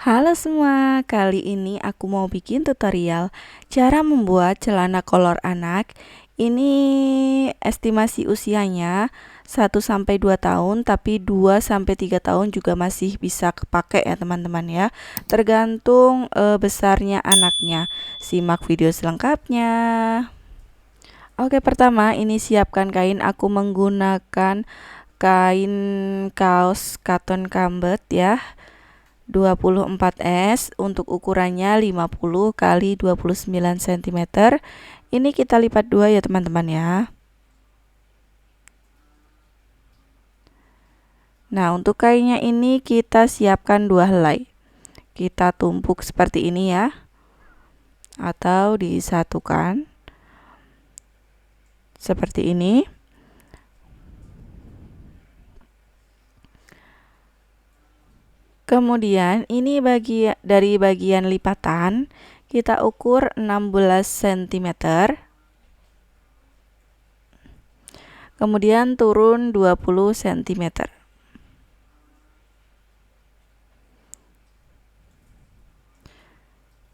Halo semua, kali ini aku mau bikin tutorial cara membuat celana kolor anak. Ini estimasi usianya 1 sampai 2 tahun, tapi 2 sampai 3 tahun juga masih bisa kepake ya teman-teman ya. Tergantung besarnya anaknya. Simak video selengkapnya. Oke, pertama ini siapkan kain. Aku menggunakan kain kaos cotton combed ya. 24S untuk ukurannya 50 kali 29 cm. Ini kita lipat dua ya teman-teman ya. Nah, untuk kainnya ini kita siapkan 2 helai. Kita tumpuk seperti ini ya, atau disatukan seperti ini. Kemudian ini dari bagian lipatan kita ukur 16 cm. Kemudian turun 20 cm.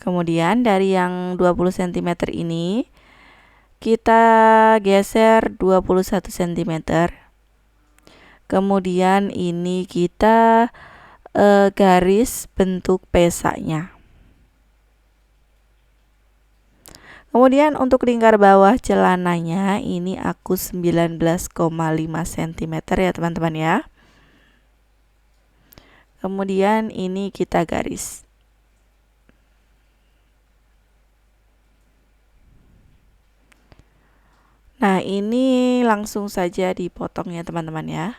Kemudian dari yang 20 cm ini kita geser 21 cm. Kemudian ini kita garis bentuk pesanya. Kemudian untuk lingkar bawah celananya ini aku 19,5 cm ya teman-teman ya. Kemudian ini kita garis. Nah, ini langsung saja dipotong ya teman-teman ya.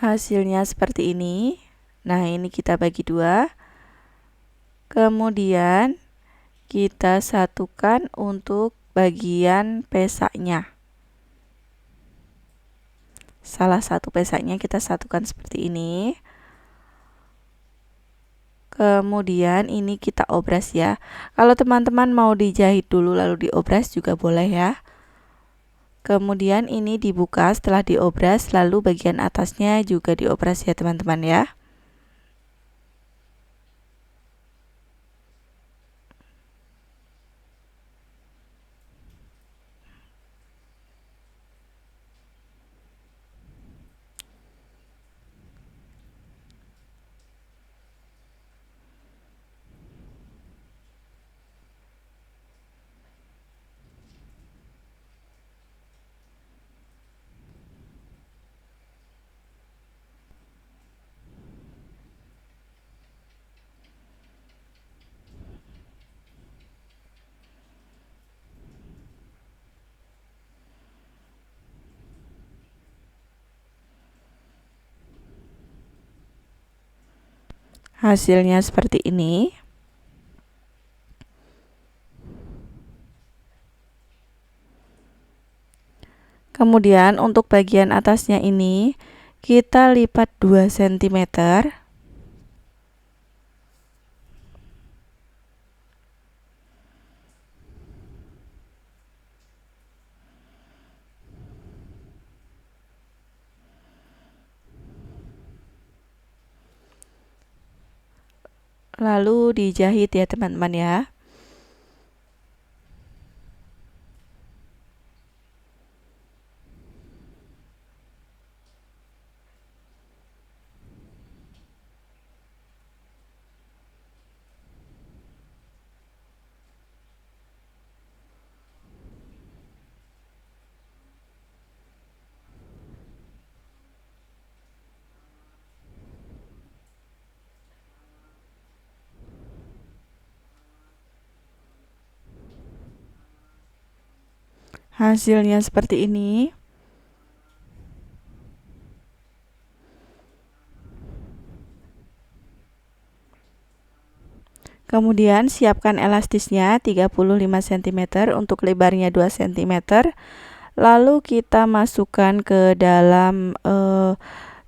Hasilnya seperti ini. Nah, ini kita bagi dua. Kemudian kita satukan untuk bagian pesanya. Salah satu pesanya kita satukan seperti ini. Kemudian ini kita obras ya. Kalau teman-teman mau dijahit dulu lalu diobras juga boleh ya. Kemudian ini dibuka setelah diobras, lalu bagian atasnya juga diobras ya teman-teman ya. Hasilnya seperti ini. Kemudian untuk bagian atasnya ini kita lipat 2 cm. Lalu dijahit ya teman-teman ya. Hasilnya seperti ini. Kemudian siapkan elastisnya 35 cm untuk lebarnya 2 cm. Lalu kita masukkan ke dalam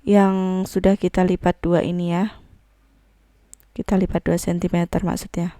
yang sudah kita lipat dua ini ya. Kita lipat 2 cm maksudnya.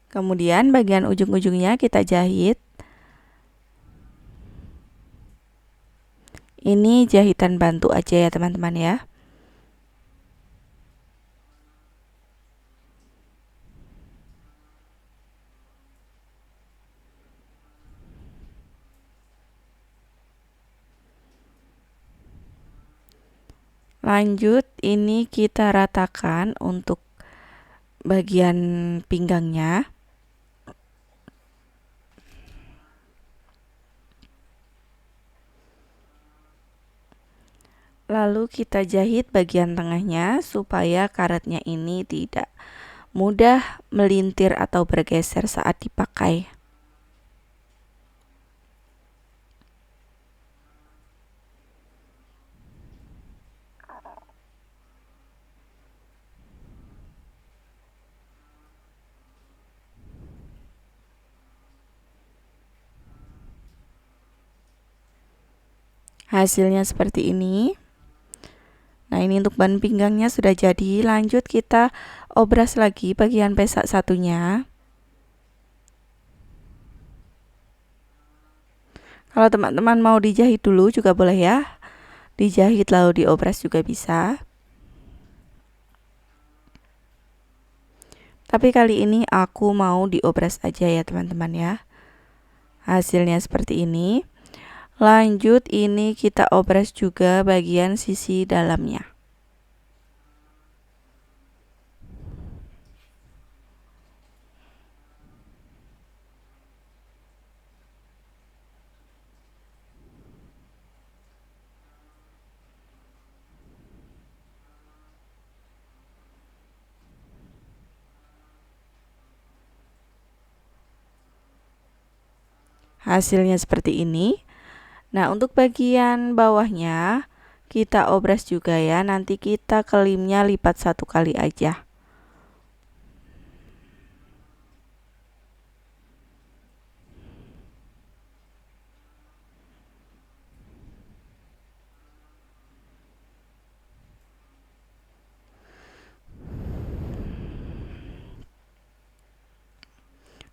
Kemudian bagian ujung-ujungnya kita jahit. Ini jahitan bantu aja ya teman-teman ya. Lanjut, ini kita ratakan untuk bagian pinggangnya. Lalu kita jahit bagian tengahnya supaya karetnya ini tidak mudah melintir atau bergeser saat dipakai. Hasilnya seperti ini. Nah, ini untuk ban pinggangnya sudah jadi. Lanjut kita obras lagi bagian pesak satunya. Kalau teman-teman mau dijahit dulu juga boleh ya. Dijahit lalu diobras juga bisa. Tapi kali ini aku mau diobras aja ya teman-teman ya. Hasilnya seperti ini. Lanjut, ini kita obras juga bagian sisi dalamnya. Hasilnya seperti ini. Nah, untuk bagian bawahnya kita obras juga ya. Nanti kita kelimnya lipat 1 kali aja.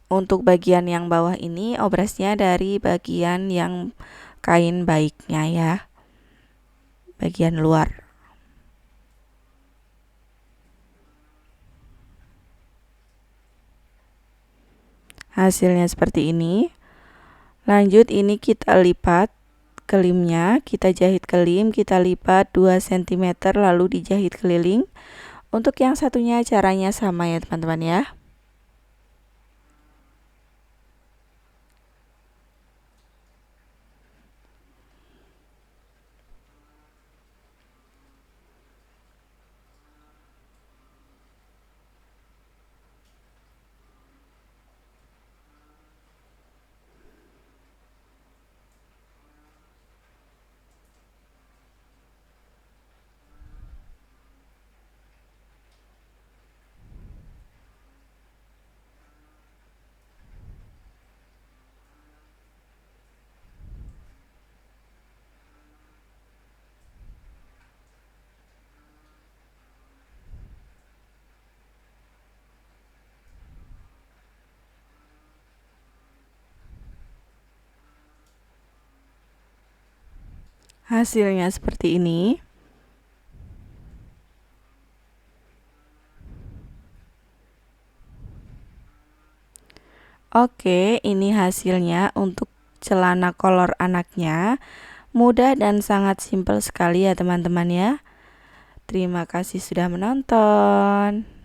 Untuk bagian yang bawah ini obrasnya dari bagian yang kain baiknya ya, bagian luar. Hasilnya seperti ini. Lanjut, ini kita lipat kelimnya, kita jahit kelim, kita lipat 2 cm lalu dijahit keliling. Untuk yang satunya caranya sama ya teman-teman ya. Hasilnya seperti ini. Oke, ini hasilnya untuk celana kolor anaknya. Mudah dan sangat simpel sekali ya teman-teman ya. Terima kasih sudah menonton.